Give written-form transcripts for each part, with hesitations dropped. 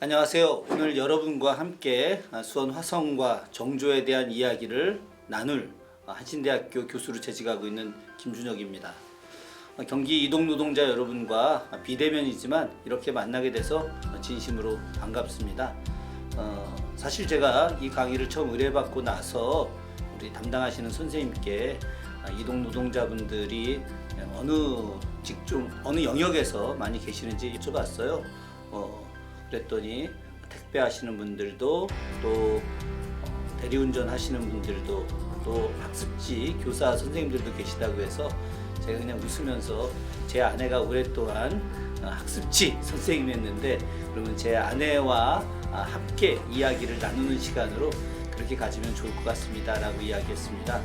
안녕하세요. 오늘 여러분과 함께 수원 화성과 정조에 대한 이야기를 나눌 한신대학교 교수로 재직하고 있는 김준혁입니다. 경기 이동 노동자 여러분과 비대면이지만 이렇게 만나게 돼서 진심으로 반갑습니다. 사실 제가 이 강의를 처음 의뢰받고 나서 우리 담당하시는 선생님께 이동 노동자분들이 어느 직종, 어느 영역에서 많이 계시는지 여쭤봤어요. 그랬더니 택배 하시는 분들도 또 대리운전 하시는 분들도 또 학습지 교사 선생님들도 계시다고 해서 제가 그냥 웃으면서 제 아내가 오랫동안 학습지 선생님이었는데 그러면 제 아내와 함께 이야기를 나누는 시간으로 그렇게 가지면 좋을 것 같습니다 라고 이야기했습니다.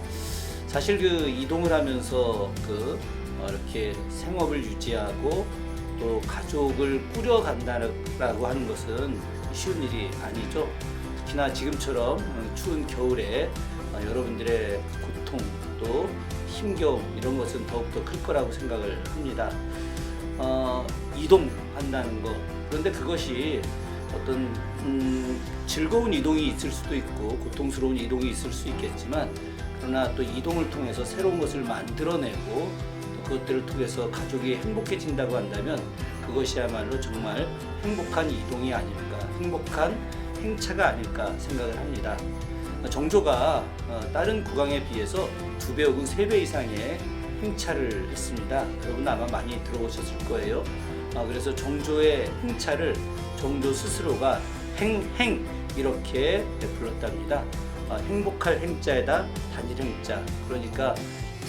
사실 그 이동을 하면서 이렇게 생업을 유지하고 또 가족을 꾸려간다라고 하는 것은 쉬운 일이 아니죠. 특히나 지금처럼 추운 겨울에 여러분들의 고통 또 힘겨움 이런 것은 더욱더 클 거라고 생각을 합니다. 이동한다는 것, 그런데 그것이 어떤 즐거운 이동이 있을 수도 있고 고통스러운 이동이 있을 수 있겠지만, 그러나 또 이동을 통해서 새로운 것을 만들어내고 그것들을 통해서 가족이 행복해진다고 한다면 그것이야말로 정말 행복한 이동이 아닐까, 행복한 행차가 아닐까 생각을 합니다. 정조가 다른 국왕에 비해서 2배 혹은 3배 이상의 행차를 했습니다. 여러분 아마 많이 들어보셨을 거예요. 그래서 정조의 행차를 정조 스스로가 행행 이렇게 불렀답니다. 행복할 행자에다 단일 행자, 그러니까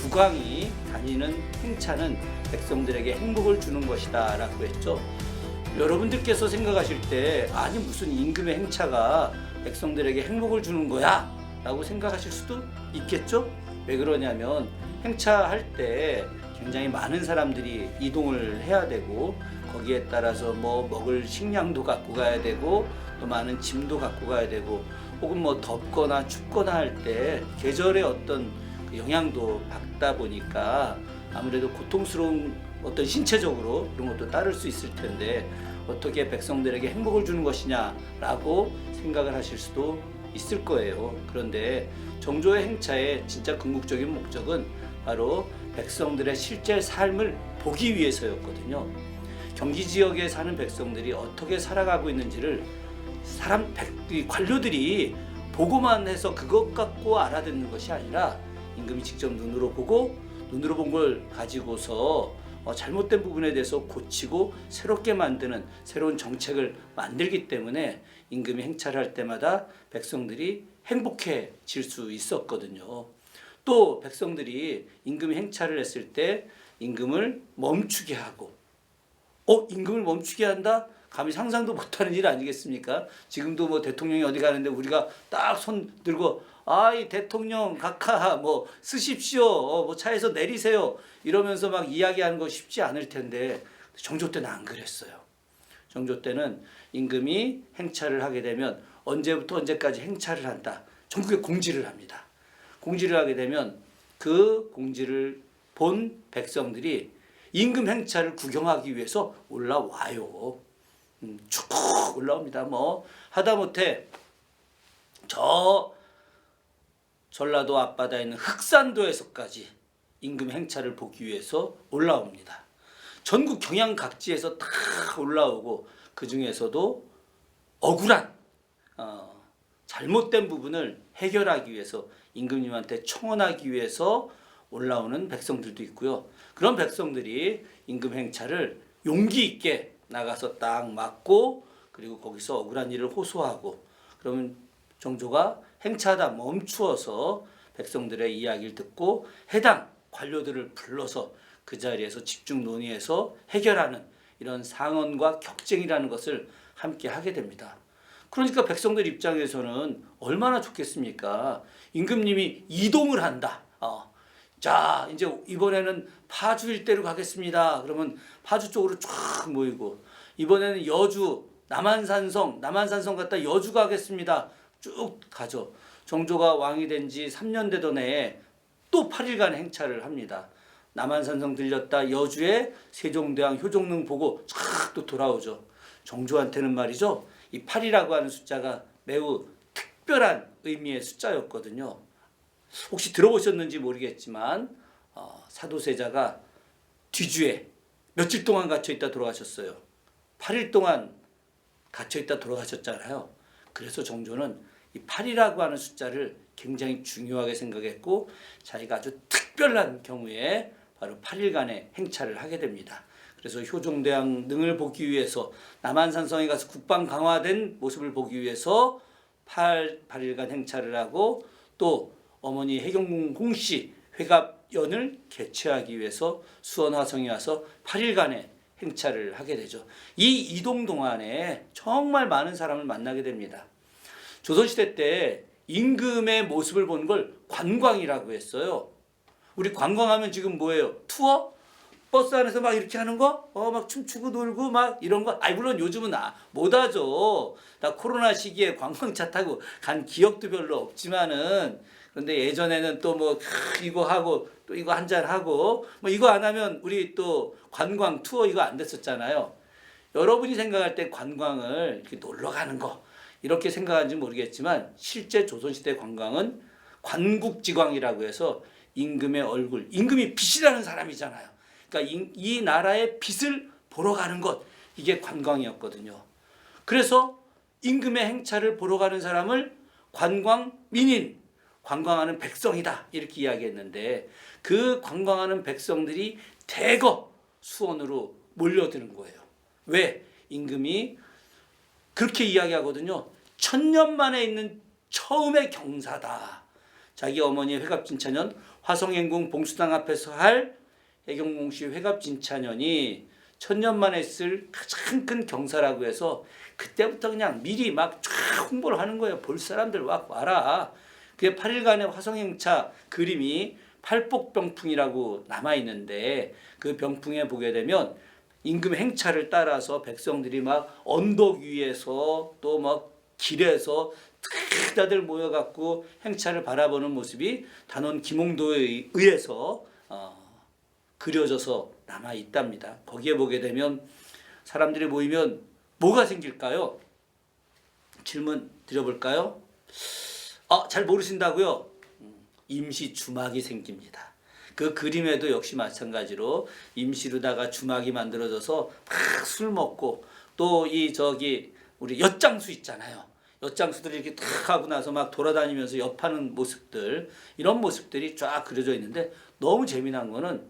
국왕이 다니는 행차는 백성들에게 행복을 주는 것이다 라고 했죠. 여러분들께서 생각하실 때 아니 무슨 임금의 행차가 백성들에게 행복을 주는 거야 라고 생각하실 수도 있겠죠. 왜 그러냐면 행차할 때 굉장히 많은 사람들이 이동을 해야 되고 거기에 따라서 뭐 먹을 식량도 갖고 가야 되고 또 많은 짐도 갖고 가야 되고 혹은 뭐 덥거나 춥거나 할 때 계절의 어떤 영향도 받다 보니까 아무래도 고통스러운 어떤 신체적으로 그런 것도 따를 수 있을 텐데 어떻게 백성들에게 행복을 주는 것이냐라고 생각을 하실 수도 있을 거예요. 그런데 정조의 행차의 진짜 궁극적인 목적은 바로 백성들의 실제 삶을 보기 위해서였거든요. 경기 지역에 사는 백성들이 어떻게 살아가고 있는지를 관료들이 보고만 해서 그것 갖고 알아듣는 것이 아니라 임금이 직접 눈으로 보고 눈으로 본 걸 가지고서 잘못된 부분에 대해서 고치고 새롭게 만드는 새로운 정책을 만들기 때문에 임금이 행차를 할 때마다 백성들이 행복해질 수 있었거든요. 또 백성들이 임금이 행차를 했을 때 임금을 멈추게 하고 임금을 멈추게 한다? 감히 상상도 못하는 일 아니겠습니까? 지금도 뭐 대통령이 어디 가는데 우리가 딱 손 들고 이 대통령 각하 뭐 쓰십시오, 뭐 차에서 내리세요 이러면서 막 이야기하는 거 쉽지 않을 텐데 정조 때는 안 그랬어요. 정조 때는 임금이 행차를 하게 되면 언제부터 언제까지 행차를 한다, 전국에 공지를 합니다. 공지를 하게 되면 그 공지를 본 백성들이 임금 행차를 구경하기 위해서 올라와요. 쭉 올라옵니다. 뭐 하다못해 저 전라도 앞바다에 있는 흑산도에서까지 임금 행차를 보기 위해서 올라옵니다. 전국 경양 각지에서 다 올라오고 그 중에서도 억울한 잘못된 부분을 해결하기 위해서 임금님한테 청원하기 위해서 올라오는 백성들도 있고요. 그런 백성들이 임금 행차를 용기 있게 나가서 딱 맞고 그리고 거기서 억울한 일을 호소하고 그러면 정조가 행차하다 멈추어서 백성들의 이야기를 듣고 해당 관료들을 불러서 그 자리에서 집중 논의해서 해결하는 이런 상언과 격쟁이라는 것을 함께 하게 됩니다. 그러니까 백성들 입장에서는 얼마나 좋겠습니까? 임금님이 이동을 한다. 자, 이제 이번에는 파주 일대로 가겠습니다. 그러면 파주 쪽으로 쫙 모이고 이번에는 여주, 남한산성 갔다 여주 가겠습니다. 쭉 가죠. 정조가 왕이 된 지 3년 되던 해에 또 8일간 행차를 합니다. 남한산성 들렸다 여주에 세종대왕 효종릉 보고 쫙 또 돌아오죠. 정조한테는 말이죠, 이 8이라고 하는 숫자가 매우 특별한 의미의 숫자였거든요. 혹시 들어보셨는지 모르겠지만 사도세자가 뒤주에 며칠 동안 갇혀있다 돌아가셨어요. 8일 동안 갇혀있다 돌아가셨잖아요. 그래서 정조는 이 8이라고 하는 숫자를 굉장히 중요하게 생각했고 자기가 아주 특별한 경우에 바로 8일간의 행차를 하게 됩니다. 그래서 효종대왕 등을 보기 위해서 남한산성에 가서 국방 강화된 모습을 보기 위해서 8일간 행차를 하고, 또 어머니 해경궁 홍씨 회갑연을 개최하기 위해서 수원 화성에 와서 8일간의 행차를 하게 되죠. 이 이동 동안에 정말 많은 사람을 만나게 됩니다. 조선시대 때 임금의 모습을 보는 걸 관광이라고 했어요. 우리 관광하면 지금 뭐예요? 투어? 버스 안에서 막 이렇게 하는 거? 막 춤추고 놀고 막 이런 거? 물론 요즘은 못하죠. 나 코로나 시기에 관광차 타고 간 기억도 별로 없지만은, 그런데 예전에는 또 뭐 이거 하고 또 이거 한잔 하고 뭐 이거 안 하면 우리 또 관광 투어 이거 안 됐었잖아요. 여러분이 생각할 때 관광을 이렇게 놀러 가는 거 이렇게 생각하는지 모르겠지만, 실제 조선시대 관광은 관국지광이라고 해서 임금의 얼굴, 임금이 빚이라는 사람이잖아요. 그러니까 이 나라의 빚을 보러 가는 것, 이게 관광이었거든요. 그래서 임금의 행차를 보러 가는 사람을 관광민인, 관광하는 백성이다 이렇게 이야기했는데, 그 관광하는 백성들이 대거 수원으로 몰려드는 거예요. 왜? 임금이 그렇게 이야기하거든요. 1000년 만에 있는 처음의 경사다. 자기 어머니의 회갑진차년, 화성행궁 봉수당 앞에서 할 해경궁씨 회갑진차년이 1000년 만에 있을 가장 큰 경사라고 해서 그때부터 그냥 미리 막 쫙 홍보를 하는 거예요. 볼 사람들 와라. 그게 8일간의 화성행차 그림이 팔복병풍이라고 남아있는데, 그 병풍에 보게 되면 임금 행차를 따라서 백성들이 막 언덕 위에서 또 막 길에서 다들 모여갖고 행차를 바라보는 모습이 단원 김홍도에 의해서 그려져서 남아 있답니다. 거기에 보게 되면 사람들이 모이면 뭐가 생길까요? 질문 드려볼까요? 잘 모르신다고요? 임시 주막이 생깁니다. 그 그림에도 역시 마찬가지로 임시로다가 주막이 만들어져서 막 술 먹고, 또 우리 엿장수 있잖아요. 엿장수들이 이렇게 탁 하고 나서 막 돌아다니면서 엿하는 모습들, 이런 모습들이 쫙 그려져 있는데, 너무 재미난 거는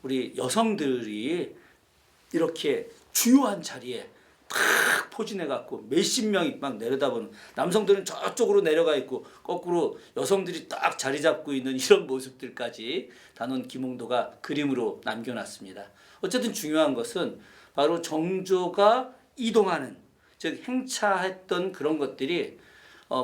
우리 여성들이 이렇게 주요한 자리에 탁 포진해갖고 몇십 명이 막 내려다보는, 남성들은 저쪽으로 내려가 있고 거꾸로 여성들이 딱 자리 잡고 있는 이런 모습들까지 단원 김홍도가 그림으로 남겨놨습니다. 어쨌든 중요한 것은 바로 정조가 이동하는, 즉 행차했던 그런 것들이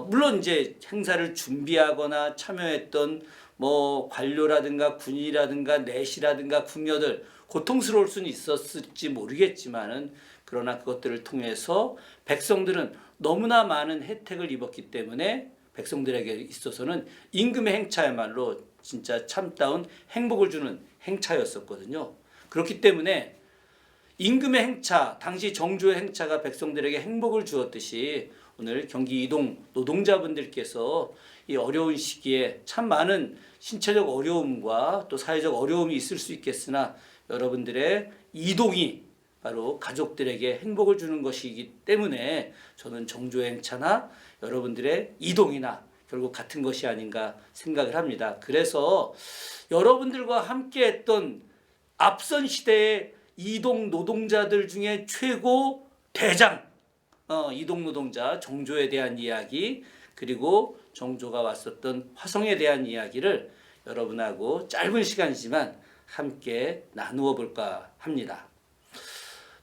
물론 이제 행사를 준비하거나 참여했던 뭐 관료라든가 군인이라든가 내시라든가 궁녀들 고통스러울 수는 있었을지 모르겠지만은, 그러나 그것들을 통해서 백성들은 너무나 많은 혜택을 입었기 때문에 백성들에게 있어서는 임금의 행차야말로 진짜 참다운 행복을 주는 행차였었거든요. 그렇기 때문에 임금의 행차, 당시 정조의 행차가 백성들에게 행복을 주었듯이, 오늘 경기 이동 노동자분들께서 이 어려운 시기에 참 많은 신체적 어려움과 또 사회적 어려움이 있을 수 있겠으나, 여러분들의 이동이 바로 가족들에게 행복을 주는 것이기 때문에 저는 정조의 행차나 여러분들의 이동이나 결국 같은 것이 아닌가 생각을 합니다. 그래서 여러분들과 함께 했던 앞선 시대의 이동 노동자들 중에 최고 대장, 이동 노동자 정조에 대한 이야기, 그리고 정조가 왔었던 화성에 대한 이야기를 여러분하고 짧은 시간이지만 함께 나누어 볼까 합니다.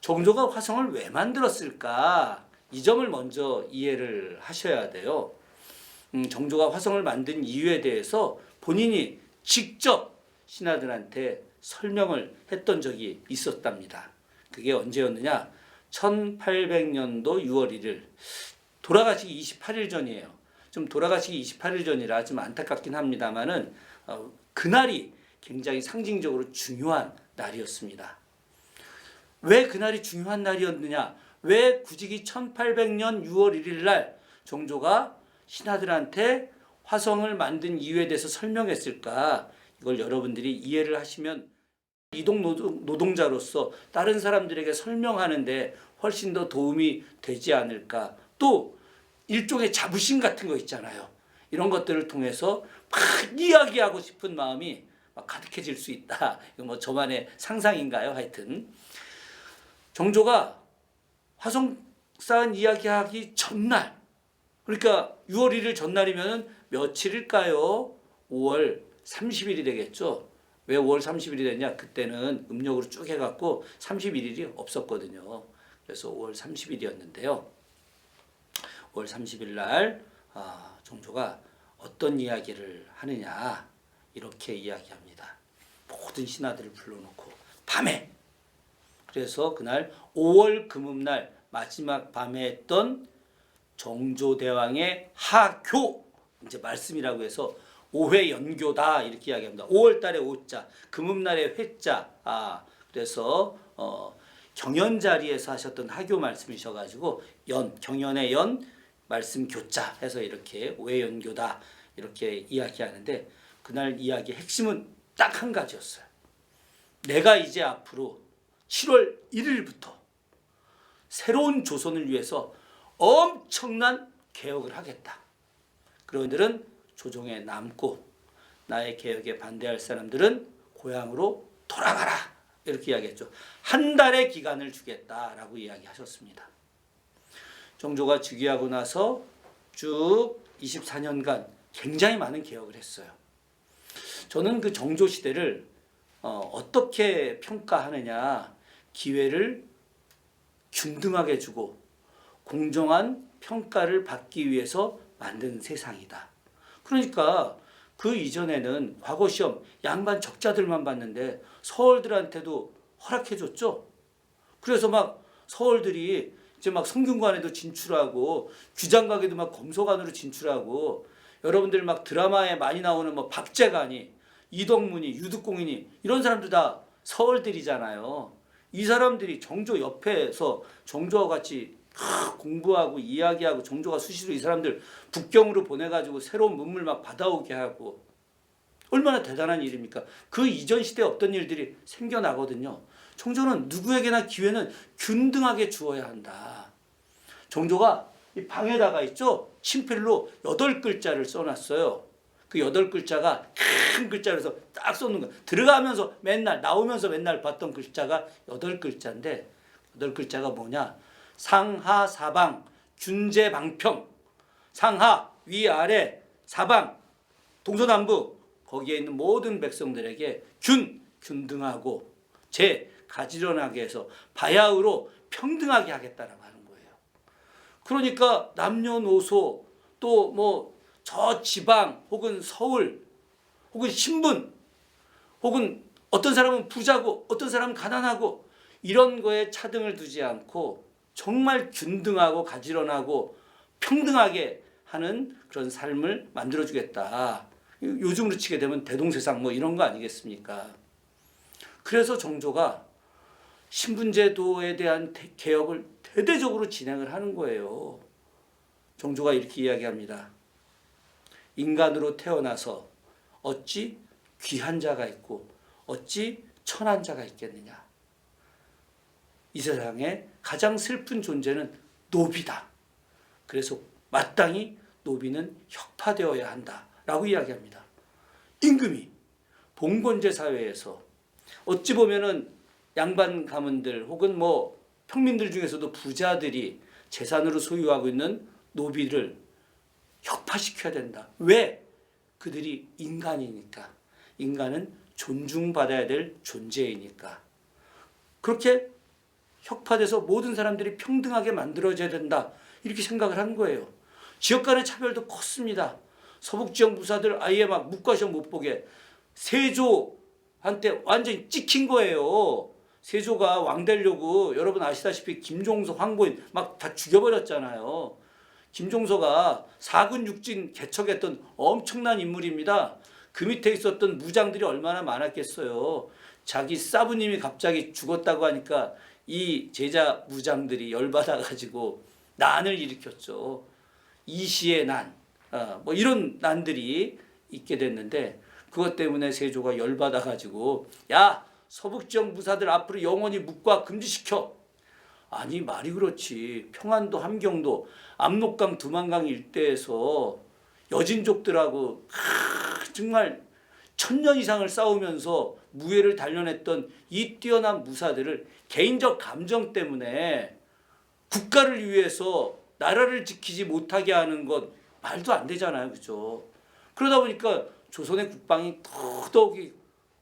정조가 화성을 왜 만들었을까? 이 점을 먼저 이해를 하셔야 돼요. 정조가 화성을 만든 이유에 대해서 본인이 직접 신하들한테 설명을 했던 적이 있었답니다. 그게 언제였느냐? 1800년도 6월 1일, 돌아가시기 28일 전이에요. 좀 돌아가시기 28일 전이라 좀 안타깝긴 합니다만은 그날이 굉장히 상징적으로 중요한 날이었습니다. 왜 그날이 중요한 날이었느냐? 왜 굳이 1800년 6월 1일 날 정조가 신하들한테 화성을 만든 이유에 대해서 설명했을까? 이걸 여러분들이 이해를 하시면 이동 노동자로서 다른 사람들에게 설명하는데 훨씬 더 도움이 되지 않을까. 또 일종의 자부심 같은 거 있잖아요. 이런 것들을 통해서 막 이야기하고 싶은 마음이 막 가득해질 수 있다. 이거 뭐 저만의 상상인가요? 하여튼 정조가 화성 쌓은 이야기하기 전날, 그러니까 6월 1일 전날이면 며칠일까요? 5월 30일이 되겠죠. 왜 5월 30일이 됐냐? 그때는 음력으로 쭉 해갖고 31일이 없었거든요. 그래서 5월 30일이었는데요. 5월 30일 날 정조가 어떤 이야기를 하느냐, 이렇게 이야기합니다. 모든 신하들을 불러놓고 밤에, 그래서 그날 5월 금음날 마지막 밤에 했던 정조대왕의 하교, 이제 말씀이라고 해서 5회 연교다 이렇게 이야기합니다. 5월 달에 5자, 금음날에 회자. 그래서 경연 자리에서 하셨던 하교 말씀이셔가지고 경연의 연 말씀 교자 해서 이렇게 5회 연교다 이렇게 이야기하는데, 그날 이야기의 핵심은 딱 한 가지였어요. 내가 이제 앞으로 7월 1일부터 새로운 조선을 위해서 엄청난 개혁을 하겠다. 그런들은 조정에 남고 나의 개혁에 반대할 사람들은 고향으로 돌아가라. 이렇게 이야기했죠. 한 달의 기간을 주겠다라고 이야기하셨습니다. 정조가 즉위하고 나서 쭉 24년간 굉장히 많은 개혁을 했어요. 저는 그 정조 시대를 어떻게 평가하느냐, 기회를 균등하게 주고 공정한 평가를 받기 위해서 만든 세상이다. 그러니까 그 이전에는 과거 시험 양반 적자들만 봤는데 서울들한테도 허락해줬죠. 그래서 막 서울들이 이제 막 성균관에도 진출하고 규장각에도 막 검소관으로 진출하고, 여러분들 막 드라마에 많이 나오는 뭐 박재간이, 이덕문이, 유득공인이 이런 사람들 다 서울들이잖아요. 이 사람들이 정조 옆에서 정조와 같이 공부하고 이야기하고, 정조가 수시로 이 사람들 북경으로 보내가지고 새로운 문물 막 받아오게 하고, 얼마나 대단한 일입니까? 그 이전 시대에 없던 일들이 생겨나거든요. 정조는 누구에게나 기회는 균등하게 주어야 한다. 정조가 이 방에다가 있죠, 친필로 8글자를 써놨어요. 그 8글자가 큰 글자로서 딱 써놓은 거예요. 들어가면서 맨날, 나오면서 맨날 봤던 글자가 8글자인데 8글자가 뭐냐? 상하 사방 균제 방평. 상하 위아래, 사방 동서남북, 거기에 있는 모든 백성들에게 균등하고, 제 가지런하게 해서 바야흐로 평등하게 하겠다라고 하는 거예요. 그러니까 남녀노소, 또 뭐 저 지방 혹은 서울 혹은 신분, 혹은 어떤 사람은 부자고 어떤 사람은 가난하고, 이런 거에 차등을 두지 않고 정말 균등하고 가지런하고 평등하게 하는 그런 삶을 만들어주겠다. 요즘으로 치게 되면 대동세상 뭐 이런 거 아니겠습니까? 그래서 정조가 신분제도에 대한 개혁을 대대적으로 진행을 하는 거예요. 정조가 이렇게 이야기합니다. 인간으로 태어나서 어찌 귀한 자가 있고 어찌 천한 자가 있겠느냐. 이 세상에 가장 슬픈 존재는 노비다. 그래서 마땅히 노비는 혁파되어야 한다라고 이야기합니다. 임금이 봉건제 사회에서 어찌 보면은 양반 가문들 혹은 뭐 평민들 중에서도 부자들이 재산으로 소유하고 있는 노비를 혁파시켜야 된다. 왜? 그들이 인간이니까. 인간은 존중받아야 될 존재이니까. 그렇게 혁파돼서 모든 사람들이 평등하게 만들어져야 된다. 이렇게 생각을 한 거예요. 지역 간의 차별도 컸습니다. 서북지역 무사들 아예 막 문과시험 못 보게 세조한테 완전히 찍힌 거예요. 세조가 왕 되려고 여러분 아시다시피 김종서, 황보인 막 다 죽여버렸잖아요. 김종서가 4군 6진 개척했던 엄청난 인물입니다. 그 밑에 있었던 무장들이 얼마나 많았겠어요. 자기 사부님이 갑자기 죽었다고 하니까 이 제자 무장들이 열받아 가지고 난을 일으켰죠. 이시의 난, 뭐 이런 난들이 있게 됐는데, 그것 때문에 세조가 열받아 가지고 야, 서북지역 무사들 앞으로 영원히 묵과 금지시켜. 아니, 말이 그렇지. 평안도, 함경도, 압록강, 두만강 일대에서 여진족들하고 정말 1000년 이상을 싸우면서 무예를 단련했던 이 뛰어난 무사들을 개인적 감정 때문에 국가를 위해서 나라를 지키지 못하게 하는 건 말도 안 되잖아요. 그죠? 그러다 보니까 조선의 국방이 더더욱이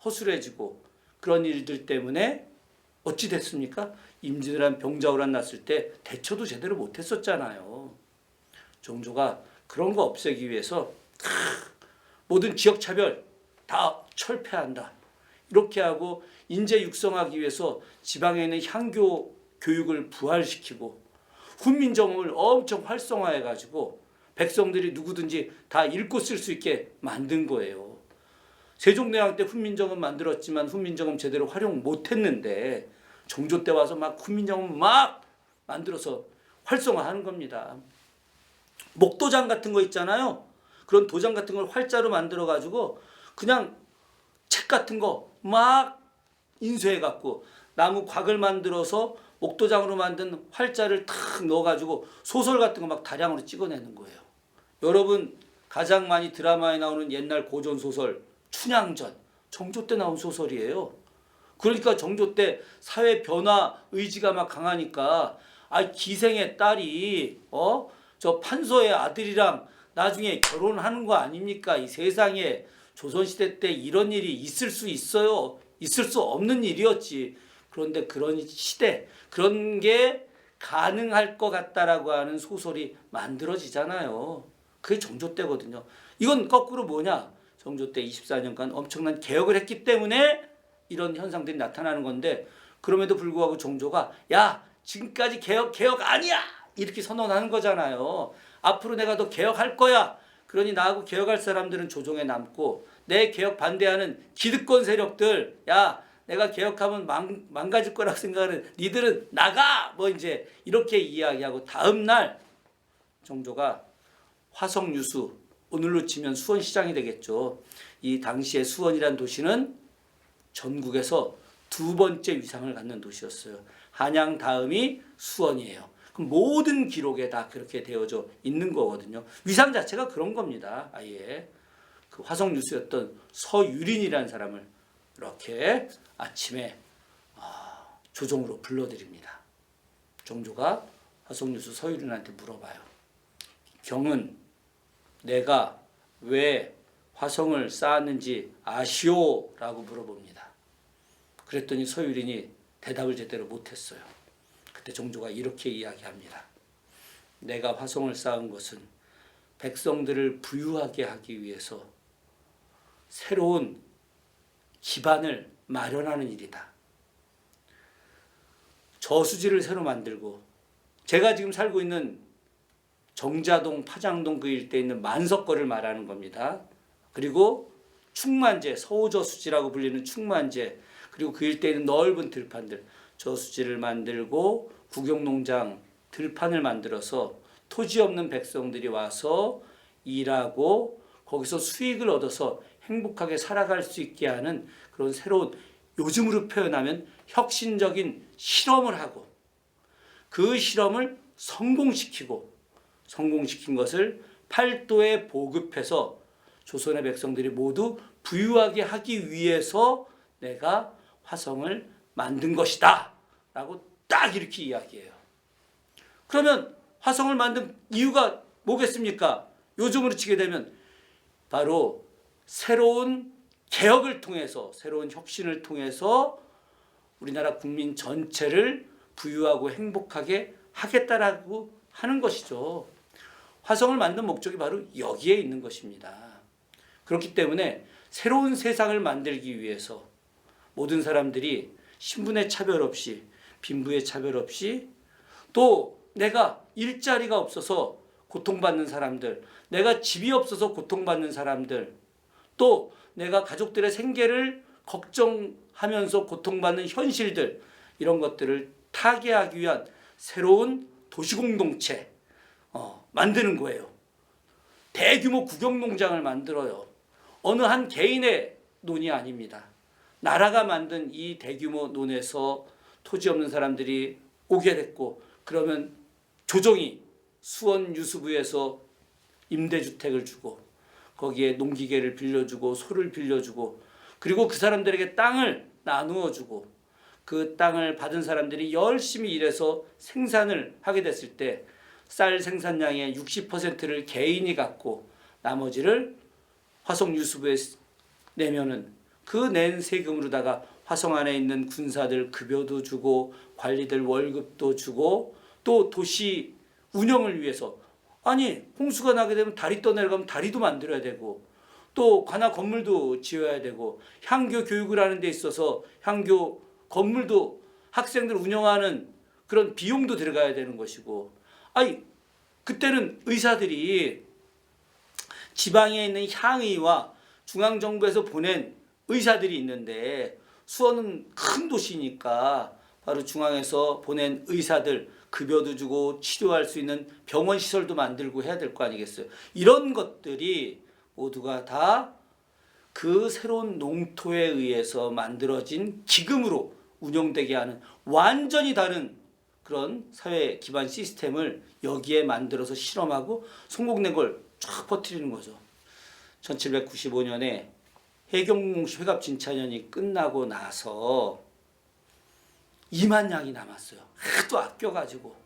허술해지고, 그런 일들 때문에 어찌 됐습니까? 임진왜란 병자호란 났을 때 대처도 제대로 못했었잖아요. 정조가 그런 거 없애기 위해서 모든 지역 차별 다 철폐한다, 이렇게 하고 인재 육성하기 위해서 지방에 있는 향교 교육을 부활시키고 훈민정음을 엄청 활성화해 가지고 백성들이 누구든지 다 읽고 쓸 수 있게 만든 거예요. 세종대왕 때 훈민정음 만들었지만 훈민정음 제대로 활용 못했는데 정조 때 와서 막 훈민정음 막 만들어서 활성화하는 겁니다. 목도장 같은 거 있잖아요. 그런 도장 같은 걸 활자로 만들어 가지고 그냥 책 같은 거 막 인쇄해 갖고 나무 곽을 만들어서 목도장으로 만든 활자를 탁 넣어 가지고 소설 같은 거 막 다량으로 찍어내는 거예요. 여러분 가장 많이 드라마에 나오는 옛날 고전 소설 춘향전, 정조 때 나온 소설이에요. 그러니까 정조 때 사회 변화 의지가 막 강하니까 기생의 딸이 저 판서의 아들이랑 나중에 결혼하는 거 아닙니까? 이 세상에 조선시대 때 이런 일이 있을 수 있어요? 있을 수 없는 일이었지. 그런데 그런 시대, 그런 게 가능할 것 같다라고 하는 소설이 만들어지잖아요. 그게 정조 때거든요. 이건 거꾸로 뭐냐? 정조 때 24년간 엄청난 개혁을 했기 때문에 이런 현상들이 나타나는 건데, 그럼에도 불구하고 정조가 야, 지금까지 개혁 아니야! 이렇게 선언하는 거잖아요. 앞으로 내가 더 개혁할 거야. 그러니 나하고 개혁할 사람들은 조정에 남고, 내 개혁 반대하는 기득권 세력들, 야, 내가 개혁하면 망가질 거라고 생각하는 니들은 나가! 뭐 이제 이렇게 이야기하고, 다음 날 정조가 화성유수, 오늘로 치면 수원시장이 되겠죠. 이 당시에 수원이란 도시는 전국에서 두 번째 위상을 갖는 도시였어요. 한양 다음이 수원이에요. 그럼 모든 기록에 다 그렇게 되어져 있는 거거든요. 위상 자체가 그런 겁니다. 아예 그 화성유수였던 서유린이라는 사람을 이렇게 아침에 조정으로 불러드립니다. 정조가 화성유수 서유린한테 물어봐요. 경은 내가 왜 화성을 쌓았는지 아시오? 라고 물어봅니다. 그랬더니 서유린이 대답을 제대로 못했어요. 그때 정조가 이렇게 이야기합니다. 내가 화성을 쌓은 것은 백성들을 부유하게 하기 위해서 새로운 기반을 마련하는 일이다. 저수지를 새로 만들고, 제가 지금 살고 있는 정자동, 파장동 그 일대에 있는 만석거를 말하는 겁니다. 그리고 충만제, 서호저수지라고 불리는 충만제, 그리고 그 일대에 있는 넓은 들판들, 저수지를 만들고 구경농장, 들판을 만들어서 토지 없는 백성들이 와서 일하고 거기서 수익을 얻어서 행복하게 살아갈 수 있게 하는 그런 새로운, 요즘으로 표현하면 혁신적인 실험을 하고, 그 실험을 성공시킨 것을 팔도에 보급해서 조선의 백성들이 모두 부유하게 하기 위해서 내가 화성을 만든 것이다 라고 딱 이렇게 이야기해요. 그러면 화성을 만든 이유가 뭐겠습니까? 요즘으로 치게 되면 바로 새로운 개혁을 통해서, 새로운 혁신을 통해서 우리나라 국민 전체를 부유하고 행복하게 하겠다라고 하는 것이죠. 화성을 만든 목적이 바로 여기에 있는 것입니다. 그렇기 때문에 새로운 세상을 만들기 위해서 모든 사람들이 신분의 차별 없이, 빈부의 차별 없이, 또 내가 일자리가 없어서 고통받는 사람들, 내가 집이 없어서 고통받는 사람들, 또 내가 가족들의 생계를 걱정하면서 고통받는 현실들, 이런 것들을 타개하기 위한 새로운 도시공동체 만드는 거예요. 대규모 구경농장을 만들어요. 어느 한 개인의 논이 아닙니다. 나라가 만든 이 대규모 논에서 토지 없는 사람들이 오게 됐고, 그러면 조정이 수원 유수부에서 임대주택을 주고 거기에 농기계를 빌려주고 소를 빌려주고, 그리고 그 사람들에게 땅을 나누어 주고, 그 땅을 받은 사람들이 열심히 일해서 생산을 하게 됐을 때 쌀 생산량의 60%를 개인이 갖고 나머지를 화성 유수부에 내면은 그 낸 세금으로다가 화성 안에 있는 군사들 급여도 주고 관리들 월급도 주고, 또 도시 운영을 위해서, 아니 홍수가 나게 되면 다리 떠내려가면 다리도 만들어야 되고, 또 관악 건물도 지어야 되고, 향교 교육을 하는 데 있어서 향교 건물도 학생들 운영하는 그런 비용도 들어가야 되는 것이고, 아니 그때는 의사들이 지방에 있는 향의와 중앙정부에서 보낸 의사들이 있는데, 수원은 큰 도시니까 바로 중앙에서 보낸 의사들 급여도 주고 치료할 수 있는 병원 시설도 만들고 해야 될 거 아니겠어요. 이런 것들이 모두가 다 그 새로운 농토에 의해서 만들어진 기금으로 운영되게 하는 완전히 다른 그런 사회 기반 시스템을 여기에 만들어서 실험하고 성공된 걸 쫙 퍼뜨리는 거죠. 1795년에 해경공시 회갑 진차년이 끝나고 나서 2만 양이 남았어요. 하도 아껴가지고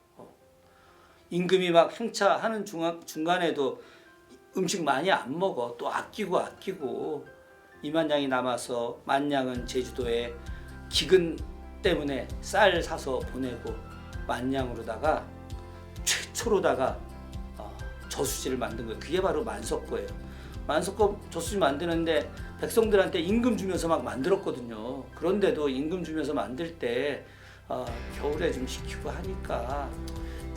임금이 막 행차하는 중간에도 음식 많이 안 먹어. 또 아끼고 2만 양이 남아서 만양은 제주도에 기근 때문에 쌀 사서 보내고, 만양으로다가 최초로다가 저수지를 만든 거예요. 그게 바로 만석고예요. 만석고 저수지 만드는데 백성들한테 임금 주면서 막 만들었거든요. 그런데도 임금 주면서 만들 때 겨울에 좀 시키고 하니까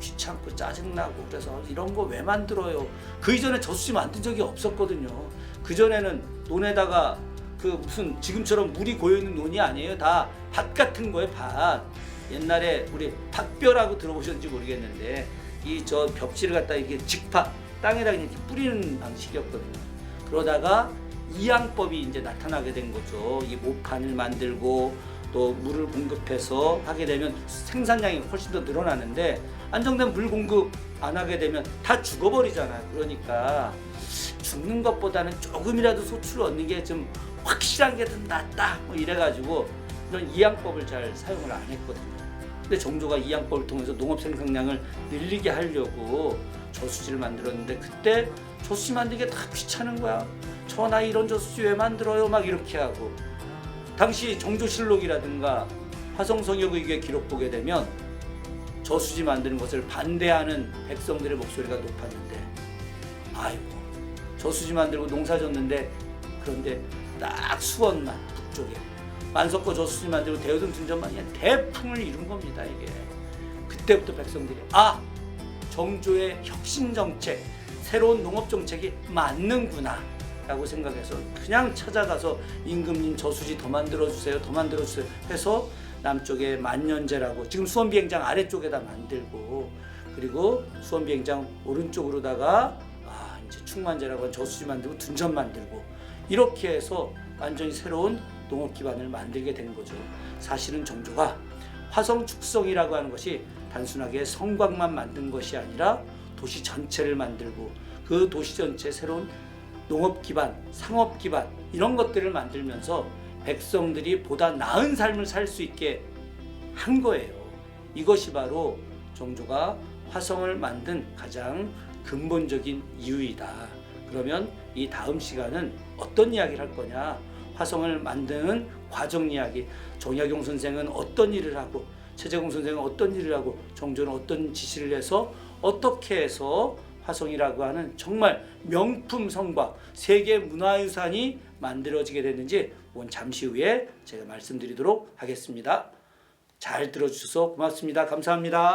귀찮고 짜증나고, 그래서 이런 거 왜 만들어요. 그 이전에 저수지 만든 적이 없었거든요. 그 전에는 논에다가 그 무슨 지금처럼 물이 고여있는 논이 아니에요. 다 밭 같은 거예요. 밭. 옛날에 우리 밭벼라고 들어보셨는지 모르겠는데, 이 저 벽지를 갖다 이렇게 직파 땅에다가 이렇게 뿌리는 방식이었거든요. 그러다가 이양법이 이제 나타나게 된 거죠. 이 모판을 만들고 또 물을 공급해서 하게 되면 생산량이 훨씬 더 늘어나는데, 안정된 물 공급 안 하게 되면 다 죽어버리잖아요. 그러니까 죽는 것보다는 조금이라도 소출을 얻는 게 좀 확실한 게 더 낫다, 뭐 이래가지고 이런 이양법을 잘 사용을 안 했거든요. 근데 정조가 이양법을 통해서 농업 생산량을 늘리게 하려고 저수지를 만들었는데, 그때 저수지 만들기 다 귀찮은 거야. 전하 이런 저수지 왜 만들어요? 막 이렇게 하고. 당시 정조실록이라든가 화성성역의궤 기록 보게 되면 저수지 만드는 것을 반대하는 백성들의 목소리가 높았는데, 아이고 저수지 만들고 농사 졌는데, 그런데 딱 수원만 북쪽에 만석고 저수지 만들고 대우등 tun전만 그냥 대풍을 이룬 겁니다. 이게 그때부터 백성들이 정조의 혁신정책, 새로운 농업정책이 맞는구나 라고 생각해서 그냥 찾아가서 임금님 저수지 더 만들어주세요, 더 만들어주세요 해서 남쪽에 만년제라고 지금 수원비행장 아래쪽에다 만들고, 그리고 수원비행장 오른쪽으로다가 이제 충만제라고 하는 저수지 만들고 둔전 만들고, 이렇게 해서 완전히 새로운 농업 기반을 만들게 된 거죠. 사실은 정조가 화성 축성이라고 하는 것이 단순하게 성곽만 만든 것이 아니라 도시 전체를 만들고, 그 도시 전체 새로운 농업 기반, 상업 기반 이런 것들을 만들면서 백성들이 보다 나은 삶을 살 수 있게 한 거예요. 이것이 바로 정조가 화성을 만든 가장 근본적인 이유이다. 그러면 이 다음 시간은 어떤 이야기를 할 거냐? 화성을 만드는 과정 이야기, 정약용 선생은 어떤 일을 하고 최재공 선생은 어떤 일을 하고 정조는 어떤 지시를 해서 어떻게 해서 화성이라고 하는 정말 명품 성곽, 세계 문화유산이 만들어지게 됐는지 잠시 후에 제가 말씀드리도록 하겠습니다. 잘 들어주셔서 고맙습니다. 감사합니다.